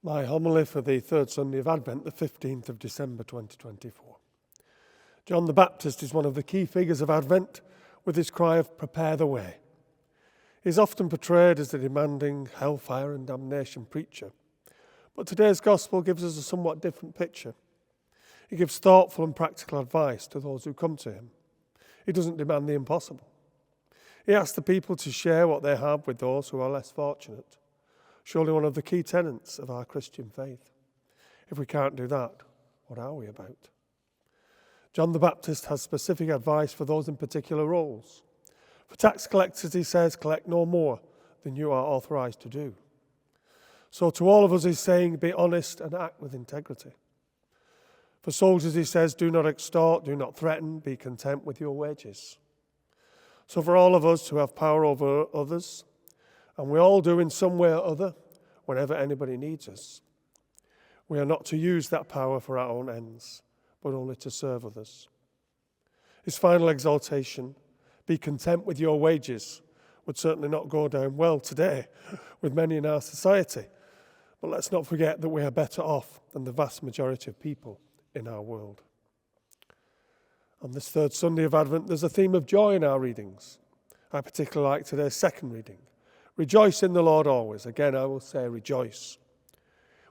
My homily for the third Sunday of Advent, the 15th of December 2024. John the Baptist is one of the key figures of Advent with his cry of "Prepare the way." He is often portrayed as the demanding hellfire and damnation preacher, but today's Gospel gives us a somewhat different picture. He gives thoughtful and practical advice to those who come to him. He doesn't demand the impossible. He asks the people to share what they have with those who are less fortunate. Surely one of the key tenets of our Christian faith. If we can't do that, what are we about? John the Baptist has specific advice for those in particular roles. For tax collectors, he says, collect no more than you are authorized to do. So to all of us, he's saying, be honest and act with integrity. For soldiers, he says, do not extort, do not threaten, be content with your wages. So for all of us who have power over others, and we all do in some way or other, whenever anybody needs us, we are not to use that power for our own ends, but only to serve others. His final exhortation, be content with your wages, would certainly not go down well today with many in our society. But let's not forget that we are better off than the vast majority of people in our world. On this third Sunday of Advent, there's a theme of joy in our readings. I particularly like today's second reading. Rejoice in the Lord always. Again, I will say rejoice.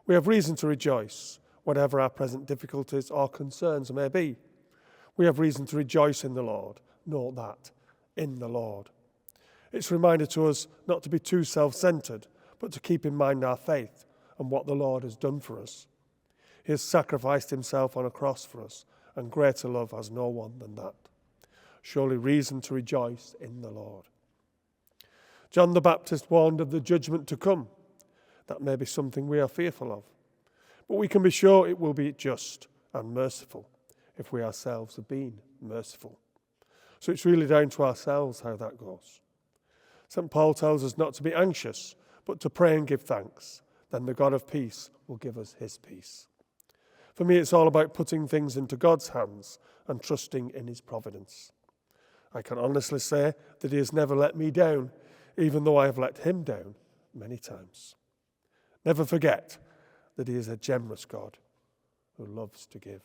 We have reason to rejoice, whatever our present difficulties or concerns may be. We have reason to rejoice in the Lord. Note that, in the Lord. It's a reminder to us not to be too self-centered, but to keep in mind our faith and what the Lord has done for us. He has sacrificed himself on a cross for us, and greater love has no one than that. Surely reason to rejoice in the Lord. John the Baptist warned of the judgment to come. That may be something we are fearful of. But we can be sure it will be just and merciful if we ourselves have been merciful. So it's really down to ourselves how that goes. St. Paul tells us not to be anxious, but to pray and give thanks. Then the God of peace will give us his peace. For me, it's all about putting things into God's hands and trusting in his providence. I can honestly say that he has never let me down, even though I have let him down many times. Never forget that he is a generous God who loves to give.